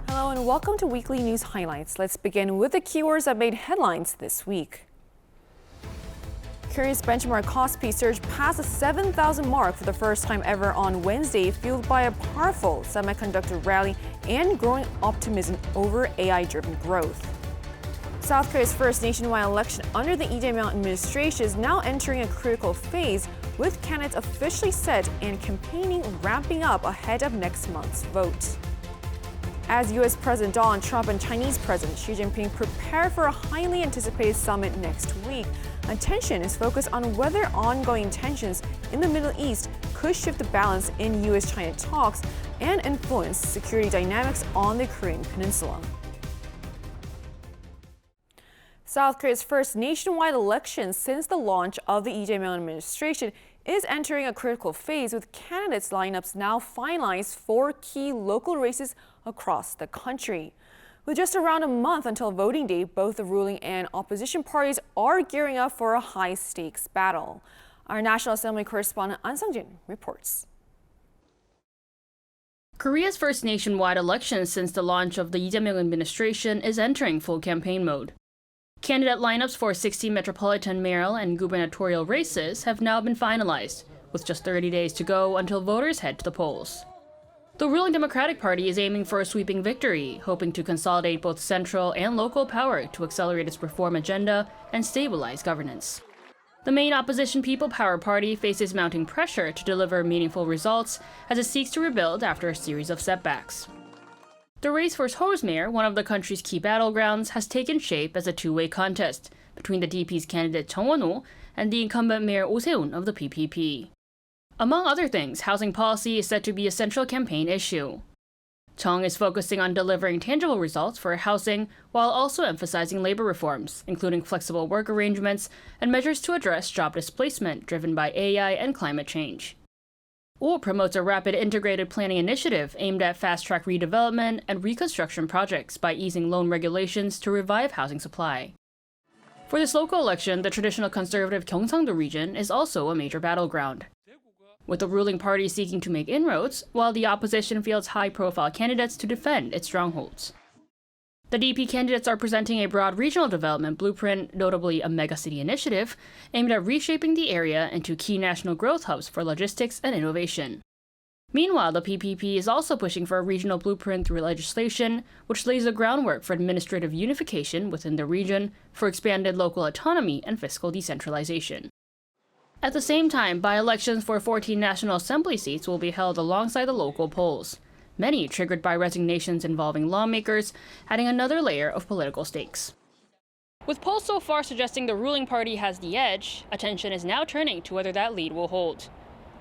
Hello and welcome to Weekly News Highlights. Let's begin with the keywords that made headlines this week. Korea's benchmark KOSPI surged past the 7,000 mark for the first time ever on Wednesday, fueled by a powerful semiconductor rally and growing optimism over AI-driven growth. South Korea's first nationwide election under the Lee Jae-myung administration is now entering a critical phase, with candidates officially set and campaigning ramping up ahead of next month's vote. As U.S. President Donald Trump and Chinese President Xi Jinping prepare for a highly anticipated summit next week, attention is focused on whether ongoing tensions in the Middle East could shift the balance in U.S.-China talks and influence security dynamics on the Korean peninsula. South Korea's first nationwide election since the launch of the Lee Jae-myung administration is entering a critical phase, with candidates' lineups now finalized for key local races across the country. With just around a month until voting day, both the ruling and opposition parties are gearing up for a high-stakes battle. Our National Assembly correspondent An Sung-jin reports. Korea's first nationwide election since the launch of the Lee Jae-myung administration is entering full campaign mode. Candidate lineups for 16 metropolitan mayoral and gubernatorial races have now been finalized, with just 30 days to go until voters head to the polls. The ruling Democratic Party is aiming for a sweeping victory, hoping to consolidate both central and local power to accelerate its reform agenda and stabilize governance. The main opposition People Power Party faces mounting pressure to deliver meaningful results as it seeks to rebuild after a series of setbacks. The race for Seoul's mayor, one of the country's key battlegrounds, has taken shape as a two-way contest between the DP's candidate Chung Won-ho and the incumbent mayor Oh Se-un of the PPP. Among other things, housing policy is said to be a central campaign issue. Chung is focusing on delivering tangible results for housing while also emphasizing labor reforms, including flexible work arrangements and measures to address job displacement driven by AI and climate change. Oh promotes a rapid integrated planning initiative aimed at fast-track redevelopment and reconstruction projects by easing loan regulations to revive housing supply. For this local election, the traditional conservative Gyeongsang-do region is also a major battleground, with the ruling party seeking to make inroads, while the opposition fields high-profile candidates to defend its strongholds. The DP candidates are presenting a broad regional development blueprint, notably a megacity initiative, aimed at reshaping the area into key national growth hubs for logistics and innovation. Meanwhile, the PPP is also pushing for a regional blueprint through legislation, which lays the groundwork for administrative unification within the region, for expanded local autonomy and fiscal decentralization. At the same time, by-elections for 14 National Assembly seats will be held alongside the local polls, many triggered by resignations involving lawmakers, adding another layer of political stakes. With polls so far suggesting the ruling party has the edge, attention is now turning to whether that lead will hold.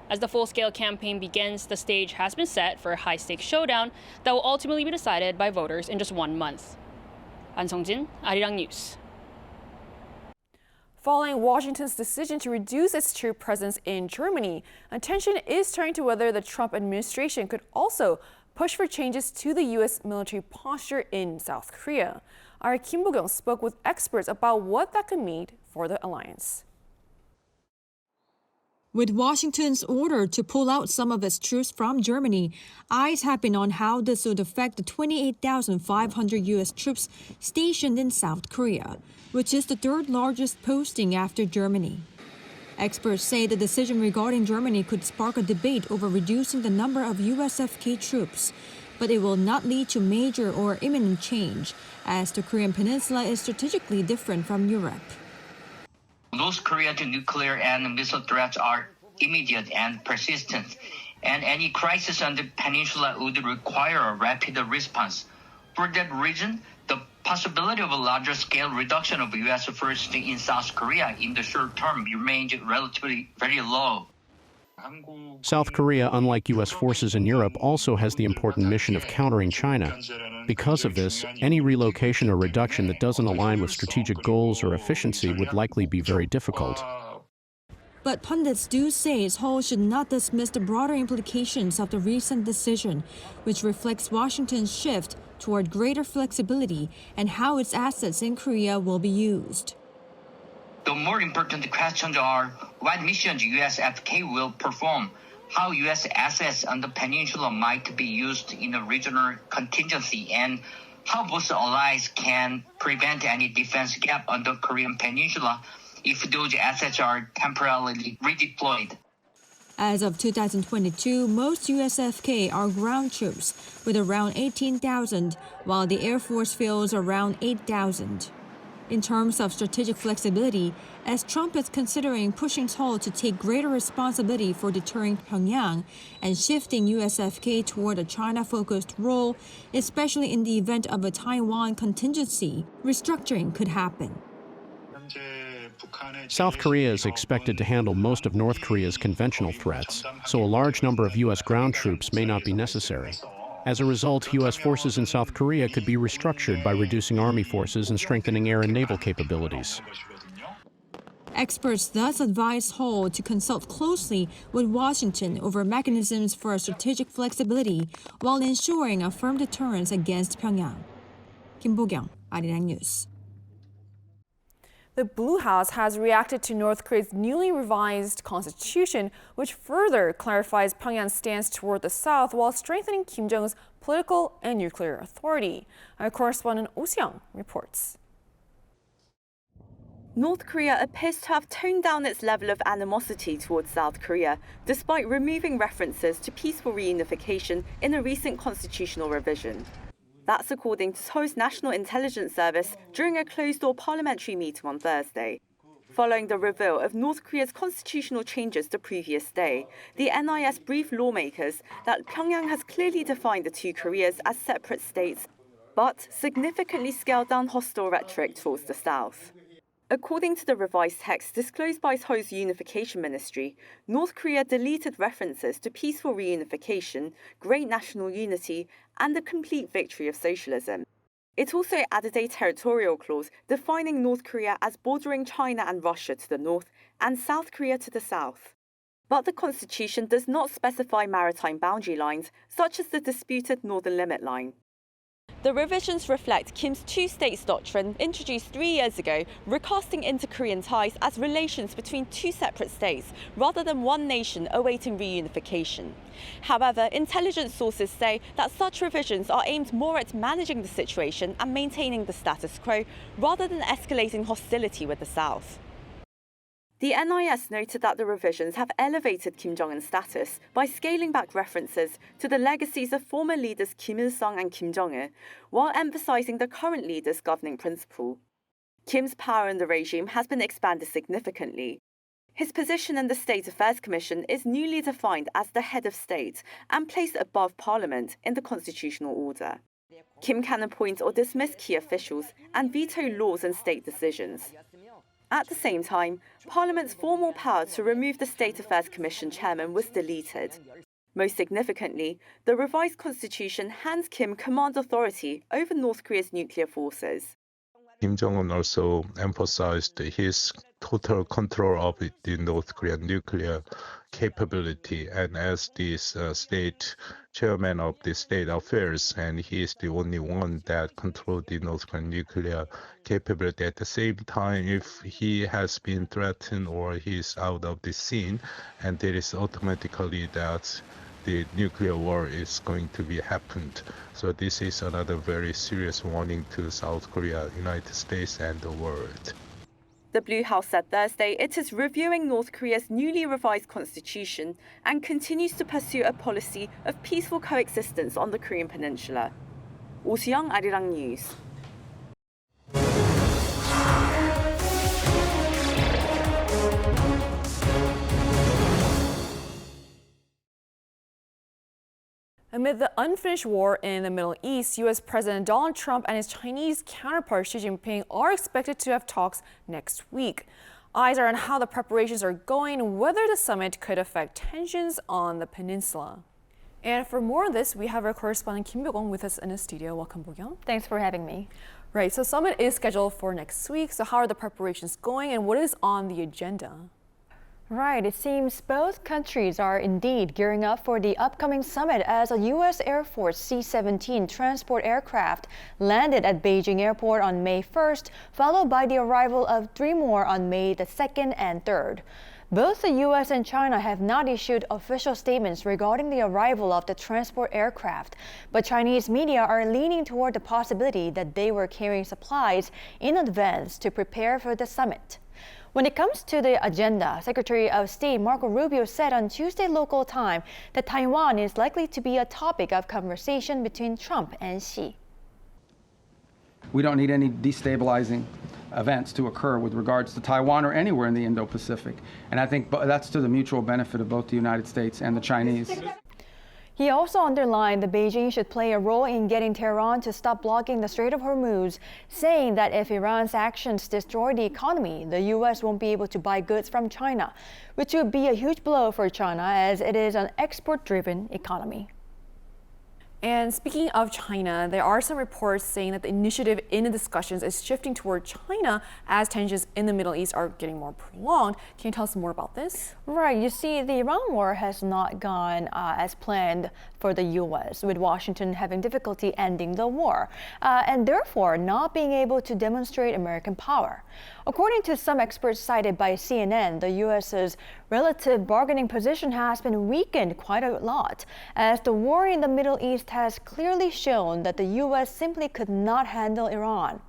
As the full-scale campaign begins, the stage has been set for a high-stakes showdown that will ultimately be decided by voters in just 1 month. An Sung-jin, Arirang News. Following Washington's decision to reduce its troop presence in Germany, attention is turning to whether the Trump administration could also push for changes to the U.S. military posture in South Korea. Our Kim Bo-kyung spoke with experts about what that could mean for the alliance. With Washington's order to pull out some of its troops from Germany, eyes have been on how this would affect the 28,500 U.S. troops stationed in South Korea, which is the third largest posting after Germany. Experts say the decision regarding Germany could spark a debate over reducing the number of USFK troops, but it will not lead to major or imminent change, as the Korean peninsula is strategically different from Europe. North Korea's nuclear and missile threats are immediate and persistent, and any crisis on the peninsula would require a rapid response. For that reason, the possibility of a larger-scale reduction of U.S. forces in South Korea in the short term remains relatively very low. South Korea, unlike U.S. forces in Europe, also has the important mission of countering China. Because of this, any relocation or reduction that doesn't align with strategic goals or efficiency would likely be very difficult. But pundits do say Seoul should not dismiss the broader implications of the recent decision, which reflects Washington's shift toward greater flexibility and how its assets in Korea will be used. The more important questions are what missions USFK will perform, how U.S. assets on the peninsula might be used in a regional contingency, and how both allies can prevent any defense gap on the Korean peninsula if those assets are temporarily redeployed. As of 2022, most USFK are ground troops, with around 18,000, while the Air Force fields around 8,000. In terms of strategic flexibility, as Trump is considering pushing Seoul to take greater responsibility for deterring Pyongyang and shifting USFK toward a China-focused role, especially in the event of a Taiwan contingency, restructuring could happen. South Korea is expected to handle most of North Korea's conventional threats, so a large number of U.S. ground troops may not be necessary. As a result, U.S. forces in South Korea could be restructured by reducing army forces and strengthening air and naval capabilities. Experts thus advise Seoul to consult closely with Washington over mechanisms for strategic flexibility while ensuring a firm deterrence against Pyongyang. Kim Bo-kyung, Arirang News. The Blue House has reacted to North Korea's newly revised constitution, which further clarifies Pyongyang's stance toward the South while strengthening Kim Jong-un's political and nuclear authority. Our correspondent Oh Se-young reports. North Korea appears to have toned down its level of animosity towards South Korea, despite removing references to peaceful reunification in a recent constitutional revision. That's according to Seoul's National Intelligence Service during a closed-door parliamentary meeting on Thursday. Following the reveal of North Korea's constitutional changes the previous day, the NIS briefed lawmakers that Pyongyang has clearly defined the two Koreas as separate states, but significantly scaled down hostile rhetoric towards the South. According to the revised text disclosed by Seoul's Unification Ministry, North Korea deleted references to peaceful reunification, great national unity, and the complete victory of socialism. It also added a territorial clause defining North Korea as bordering China and Russia to the north and South Korea to the south. But the constitution does not specify maritime boundary lines, such as the disputed Northern Limit Line. The revisions reflect Kim's two-states doctrine introduced 3 years ago, recasting inter-Korean ties as relations between two separate states rather than one nation awaiting reunification. However, intelligence sources say that such revisions are aimed more at managing the situation and maintaining the status quo rather than escalating hostility with the South. The NIS noted that the revisions have elevated Kim Jong-un's status by scaling back references to the legacies of former leaders Kim Il-sung and Kim Jong-il, while emphasizing the current leader's governing principle. Kim's power in the regime has been expanded significantly. His position in the State Affairs Commission is newly defined as the head of state and placed above parliament in the constitutional order. Kim can appoint or dismiss key officials and veto laws and state decisions. At the same time, Parliament's formal power to remove the State Affairs Commission chairman was deleted. Most significantly, the revised constitution hands Kim command authority over North Korea's nuclear forces. Kim Jong-un also emphasized his total control of the North Korean nuclear capability, and as the state chairman of the state affairs, and he is the only one that controls the North Korean nuclear capability. At the same time, if he has been threatened or he's out of the scene, and there is automatically that the nuclear war is going to be happened. So this is another very serious warning to South Korea, United States, and the world. The Blue House said Thursday it is reviewing North Korea's newly revised constitution and continues to pursue a policy of peaceful coexistence on the Korean peninsula. Oh Se-young, Arirang News. Amid the unfinished war in the Middle East, U.S. President Donald Trump and his Chinese counterpart Xi Jinping are expected to have talks next week. Eyes are on how the preparations are going and whether the summit could affect tensions on the peninsula. And for more on this, we have our correspondent Kim Bo-kyung with us in the studio. Welcome, Bo-kyung. Thanks for having me. Right, so summit is scheduled for next week. So how are the preparations going and what is on the agenda? Right, it seems both countries are indeed gearing up for the upcoming summit as a U.S. Air Force C-17 transport aircraft landed at Beijing Airport on May 1st, followed by the arrival of 3 more on May the 2nd and 3rd. Both the U.S. and China have not issued official statements regarding the arrival of the transport aircraft, but Chinese media are leaning toward the possibility that they were carrying supplies in advance to prepare for the summit. When it comes to the agenda, Secretary of State Marco Rubio said on Tuesday local time that Taiwan is likely to be a topic of conversation between Trump and Xi. We don't need any destabilizing events to occur with regards to Taiwan or anywhere in the Indo-Pacific. And I think that's to the mutual benefit of both the United States and the Chinese. He also underlined that Beijing should play a role in getting Tehran to stop blocking the Strait of Hormuz, saying that if Iran's actions destroy the economy, the U.S. won't be able to buy goods from China, which would be a huge blow for China as it is an export-driven economy. And speaking of China, there are some reports saying that the initiative in the discussions is shifting toward China as tensions in the Middle East are getting more prolonged. Can you tell us more about this? Right. You see, the Iran war has not gone as planned for the U.S., with Washington having difficulty ending the war, and therefore not being able to demonstrate American power. According to some experts cited by CNN, the U.S.'s relative bargaining position has been weakened quite a lot, as the war in the Middle East has clearly shown that the U.S. simply could not handle Iran.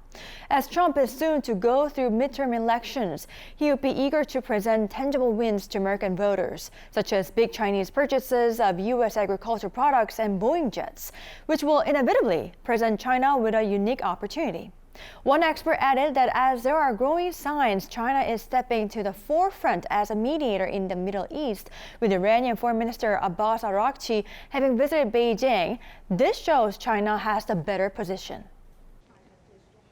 As Trump is soon to go through midterm elections, he would be eager to present tangible wins to American voters, such as big Chinese purchases of U.S. agricultural products and Boeing jets, which will inevitably present China with a unique opportunity. One expert added that as there are growing signs China is stepping to the forefront as a mediator in the Middle East, with Iranian Foreign Minister Abbas Araghchi having visited Beijing, this shows China has the better position.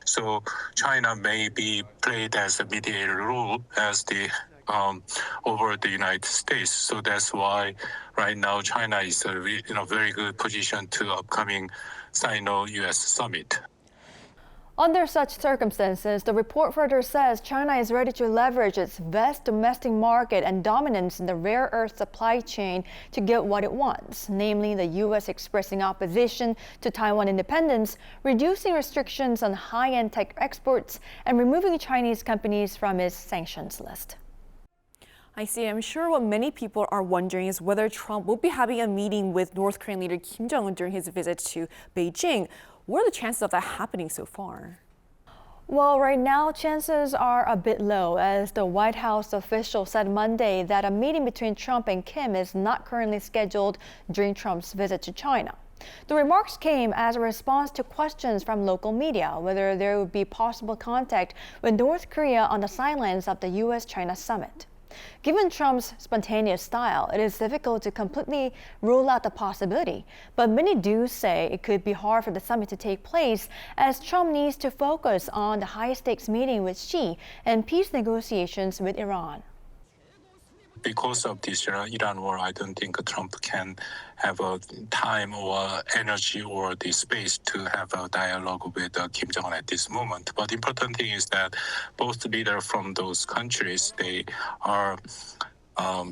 So China may be played as a mediator role as the over the United States. So that's why right now China is in a very good position to upcoming Sino-US summit. Under such circumstances, the report further says China is ready to leverage its vast domestic market and dominance in the rare earth supply chain to get what it wants, namely the U.S. expressing opposition to Taiwan independence, reducing restrictions on high-end tech exports, and removing Chinese companies from its sanctions list. I see. I'm sure what many people are wondering is whether Trump will be having a meeting with North Korean leader Kim Jong-un during his visit to Beijing. What are the chances of that happening so far? Well, right now, chances are a bit low, as the White House official said Monday that a meeting between Trump and Kim is not currently scheduled during Trump's visit to China. The remarks came as a response to questions from local media whether there would be possible contact with North Korea on the sidelines of the U.S.-China summit. Given Trump's spontaneous style, it is difficult to completely rule out the possibility, but many do say it could be hard for the summit to take place as Trump needs to focus on the high-stakes meeting with Xi and peace negotiations with Iran. Because of this Iran war, I don't think Trump can have a time or energy or the space to have a dialogue with Kim Jong-un at this moment. But the important thing is that both leaders from those countries, they are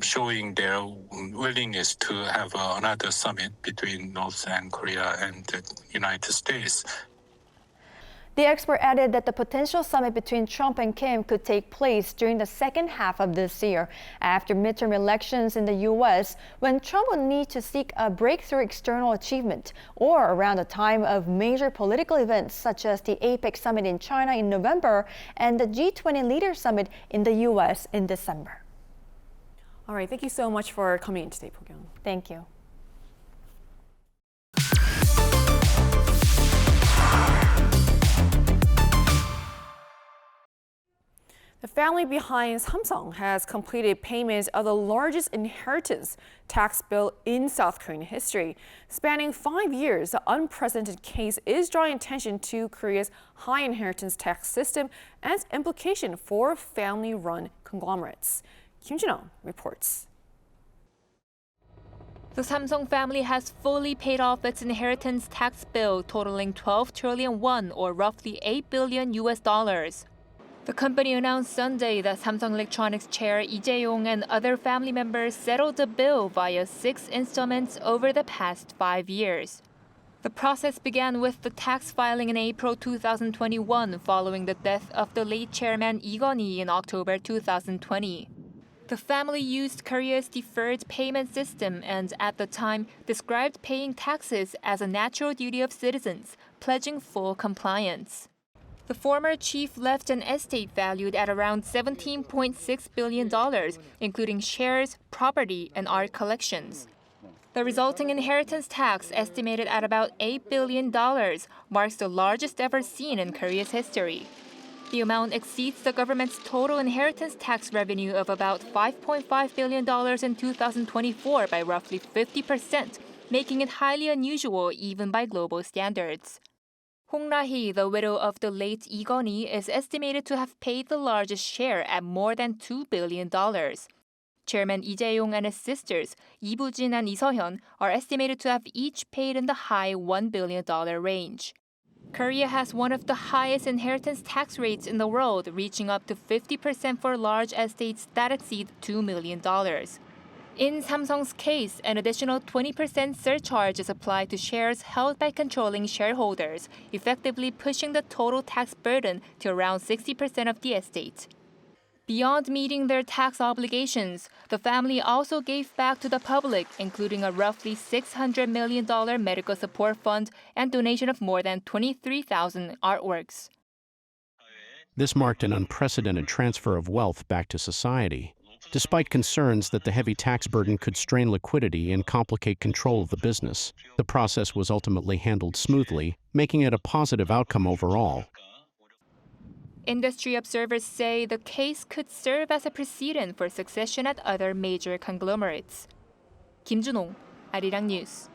showing their willingness to have another summit between North and Korea and the United States. The expert added that the potential summit between Trump and Kim could take place during the second half of this year, after midterm elections in the U.S., when Trump would need to seek a breakthrough external achievement, or around the time of major political events such as the APEC summit in China in November and the G20 Leaders Summit in the U.S. in December. All right, thank you so much for coming in today, Pogyeong. Thank you. The family behind Samsung has completed payments of the largest inheritance tax bill in South Korean history. Spanning 5 years, the unprecedented case is drawing attention to Korea's high inheritance tax system and its implication for family-run conglomerates. Kim Jin-won reports. The Samsung family has fully paid off its inheritance tax bill totaling 12 trillion won, or roughly $8 billion. The The company announced Sunday that Samsung Electronics chair Lee Jae-yong and other family members settled the bill via 6 installments over the past 5 years. The process began with the tax filing in April 2021 following the death of the late chairman Lee in October 2020. The family used Korea's deferred payment system and, at the time, described paying taxes as a natural duty of citizens, pledging full compliance. The former chief left an estate valued at around $17.6 billion, including shares, property, and art collections. The resulting inheritance tax, estimated at about $8 billion, marks the largest ever seen in Korea's history. The amount exceeds the government's total inheritance tax revenue of about $5.5 billion in 2024 by roughly 50%, making it highly unusual even by global standards. Hong Ra-hee, the widow of the late Lee, is estimated to have paid the largest share at more than $2 billion. Chairman Lee Jae-yong and his sisters, Lee Bu-jin and Lee Se-hyun, are estimated to have each paid in the high $1 billion range. Korea has one of the highest inheritance tax rates in the world, reaching up to 50% for large estates that exceed $2 million. In Samsung's case, an additional 20% surcharge is applied to shares held by controlling shareholders, effectively pushing the total tax burden to around 60% of the estate. Beyond meeting their tax obligations, the family also gave back to the public, including a roughly $600 million medical support fund and donation of more than 23,000 artworks. This marked an unprecedented transfer of wealth back to society, despite concerns that the heavy tax burden could strain liquidity and complicate control of the business. The process was ultimately handled smoothly, making it a positive outcome overall. Industry observers say the case could serve as a precedent for succession at other major conglomerates. Kim Jun-ong, Arirang News.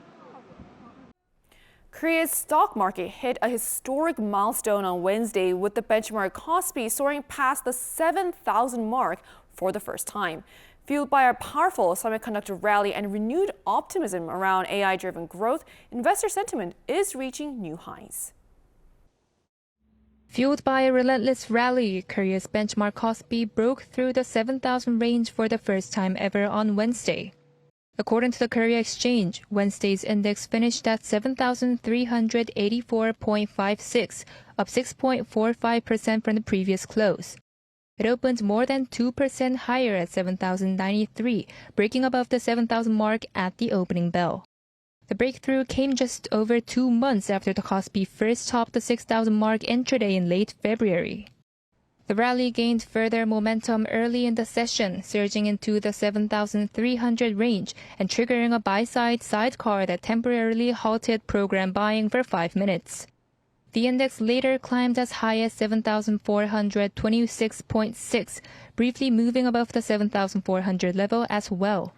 Korea's stock market hit a historic milestone on Wednesday, with the benchmark KOSPI soaring past the 7,000 mark for the first time. Fueled by a powerful semiconductor rally and renewed optimism around AI-driven growth, investor sentiment is reaching new highs. Fueled by a relentless rally, Korea's benchmark KOSPI broke through the 7,000 range for the first time ever on Wednesday. According to the Korea Exchange, Wednesday's index finished at 7,384.56, up 6.45% from the previous close. It opened more than 2% higher at 7,093, breaking above the 7,000 mark at the opening bell. The breakthrough came just over 2 months after the KOSPI first topped the 6,000 mark intraday in late February. The rally gained further momentum early in the session, surging into the 7,300 range and triggering a buy-side sidecar that temporarily halted program buying for 5 minutes. The index later climbed as high as 7,426.6, briefly moving above the 7,400 level as well.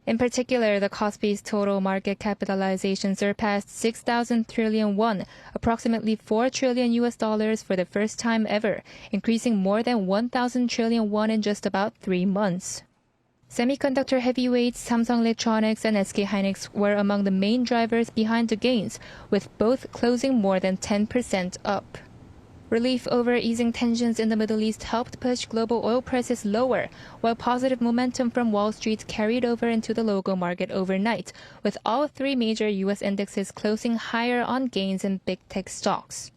In particular, the KOSPI's total market capitalization surpassed 6,000 trillion won, approximately $4 trillion for the first time ever, increasing more than 1,000 trillion won in just about 3 months. Semiconductor heavyweights Samsung Electronics and SK hynix were among the main drivers behind the gains, with both closing more than 10% up. Relief over easing tensions in the Middle East helped push global oil prices lower, while positive momentum from Wall Street carried over into the local market overnight, with all 3 major U.S. indexes closing higher on gains in big tech stocks.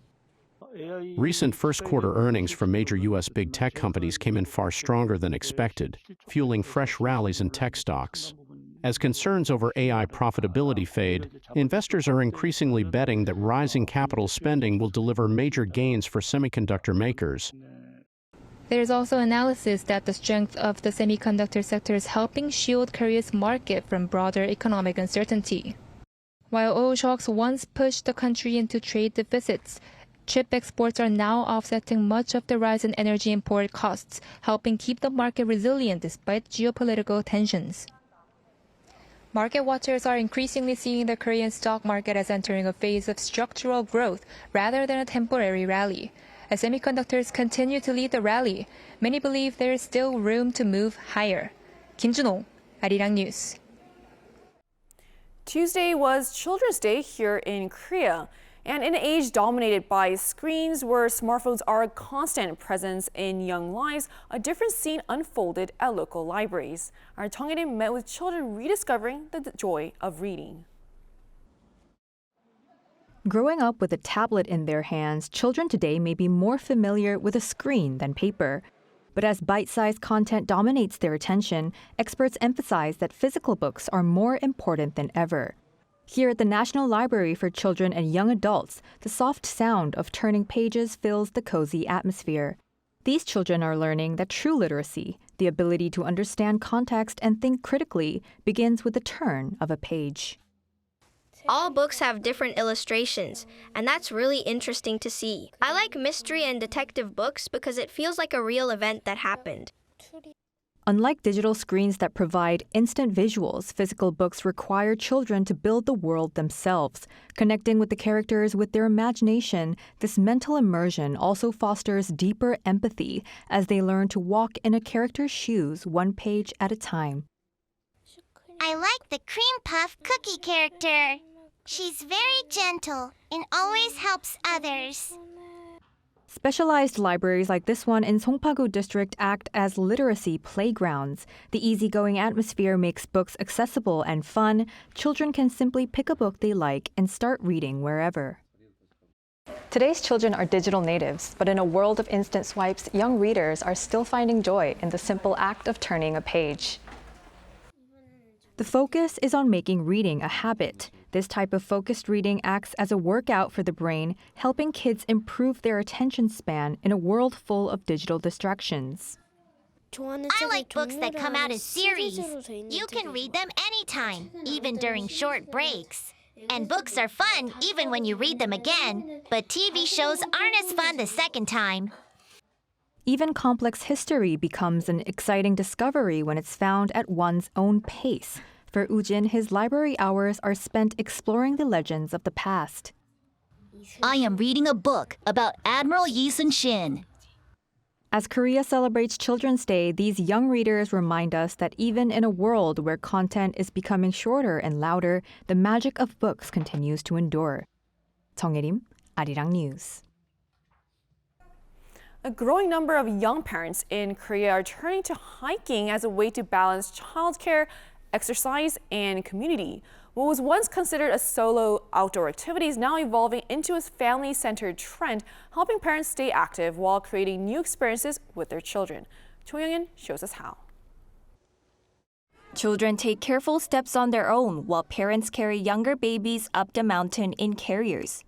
Recent first-quarter earnings from major U.S. big tech companies came in far stronger than expected, fueling fresh rallies in tech stocks. As concerns over AI profitability fade, investors are increasingly betting that rising capital spending will deliver major gains for semiconductor makers. There is also analysis that the strength of the semiconductor sector is helping shield Korea's market from broader economic uncertainty. While oil shocks once pushed the country into trade deficits, chip exports are now offsetting much of the rise in energy import costs, helping keep the market resilient despite geopolitical tensions. Market watchers are increasingly seeing the Korean stock market as entering a phase of structural growth rather than a temporary rally. As semiconductors continue to lead the rally, many believe there is still room to move higher. Kim Jun-ong, Arirang News. Tuesday was Children's Day here in Korea. And in an age dominated by screens where smartphones are a constant presence in young lives, a different scene unfolded at local libraries. Our Tong In met with children rediscovering the joy of reading. Growing up with a tablet in their hands, children today may be more familiar with a screen than paper. But as bite-sized content dominates their attention, experts emphasize that physical books are more important than ever. Here at the National Library for Children and Young Adults, the soft sound of turning pages fills the cozy atmosphere. These children are learning that true literacy, the ability to understand context and think critically, begins with the turn of a page. All books have different illustrations, and that's really interesting to see. I like mystery and detective books because it feels like a real event that happened. Unlike digital screens that provide instant visuals, physical books require children to build the world themselves. Connecting with the characters with their imagination, this mental immersion also fosters deeper empathy as they learn to walk in a character's shoes one page at a time. I like the cream puff cookie character. She's very gentle and always helps others. Specialized libraries like this one in Songpa-gu District act as literacy playgrounds. The easygoing atmosphere makes books accessible and fun. Children can simply pick a book they like and start reading wherever. Today's children are digital natives, but in a world of instant swipes, young readers are still finding joy in the simple act of turning a page. The focus is on making reading a habit. This type of focused reading acts as a workout for the brain, helping kids improve their attention span in a world full of digital distractions. I like books that come out as series. You can read them anytime, even during short breaks. And books are fun even when you read them again, but TV shows aren't as fun the second time. Even complex history becomes an exciting discovery when it's found at one's own pace. For Ujin, his library hours are spent exploring the legends of the past. I am reading a book about Admiral Yi Sun-shin. As Korea celebrates Children's Day, these young readers remind us that even in a world where content is becoming shorter and louder, the magic of books continues to endure. 정혜림, Arirang News. A growing number of young parents in Korea are turning to hiking as a way to balance childcare, exercise, and community. What was once considered a solo outdoor activity is now evolving into a family-centered trend, helping parents stay active while creating new experiences with their children. Cho Young-in shows us how. Children take careful steps on their own while parents carry younger babies up the mountain in carriers.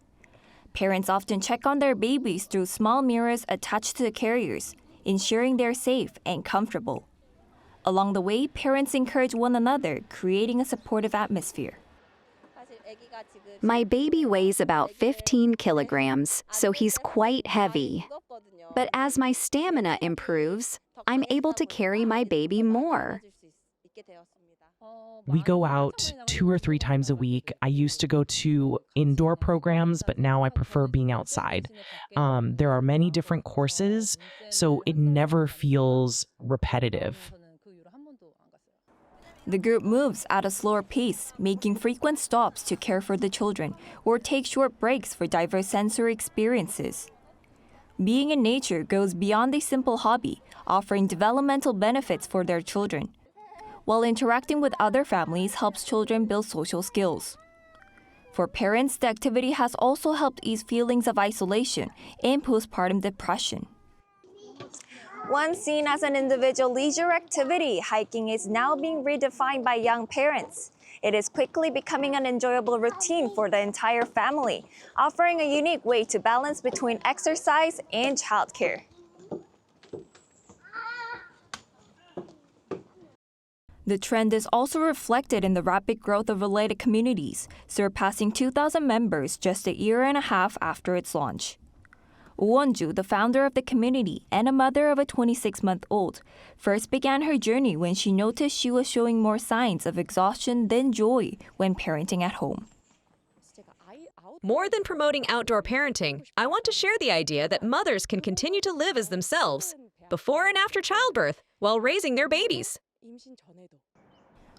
Parents often check on their babies through small mirrors attached to the carriers, ensuring they're safe and comfortable. Along the way, parents encourage one another, creating a supportive atmosphere. My baby weighs about 15 kilograms, so he's quite heavy. But as my stamina improves, I'm able to carry my baby more. We go out 2 or 3 times a week. I used to go to indoor programs, but now I prefer being outside. There are many different courses, so it never feels repetitive. The group moves at a slower pace, making frequent stops to care for the children or take short breaks for diverse sensory experiences. Being in nature goes beyond a simple hobby, offering developmental benefits for their children, while interacting with other families helps children build social skills. For parents, the activity has also helped ease feelings of isolation and postpartum depression. Once seen as an individual leisure activity, hiking is now being redefined by young parents. It is quickly becoming an enjoyable routine for the entire family, offering a unique way to balance between exercise and childcare. The trend is also reflected in the rapid growth of related communities, surpassing 2,000 members just a year and a half after its launch. Wonju, the founder of the community and a mother of a 26-month-old, first began her journey when she noticed she was showing more signs of exhaustion than joy when parenting at home. More than promoting outdoor parenting, I want to share the idea that mothers can continue to live as themselves, before and after childbirth, while raising their babies.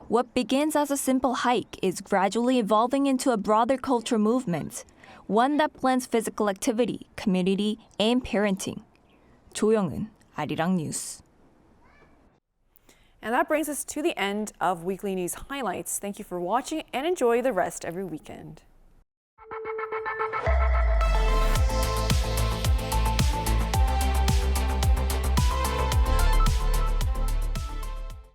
What begins as a simple hike is gradually evolving into a broader cultural movement, one that blends physical activity, community, and parenting. 조영은, Arirang News. And that brings us to the end of Weekly News Highlights. Thank you for watching and enjoy the rest of your weekend.